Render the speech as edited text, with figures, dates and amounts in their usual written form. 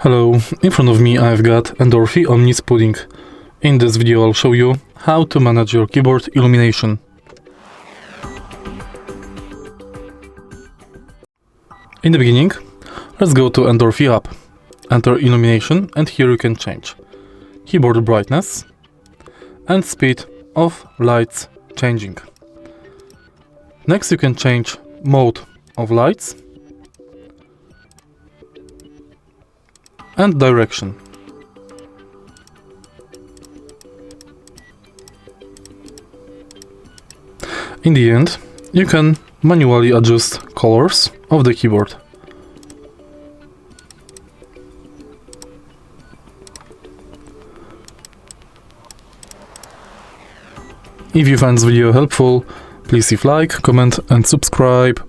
Hello, in front of me I've got Endorfy Omnis pudding. In this video I'll show you how to manage your keyboard illumination. In the beginning, let's go to Endorfy app. Enter illumination and here you can change keyboard brightness and speed of lights changing. Next you can change mode of lights and direction. In the end, you can manually adjust colors of the keyboard. If you find this video helpful, please leave like, comment and subscribe.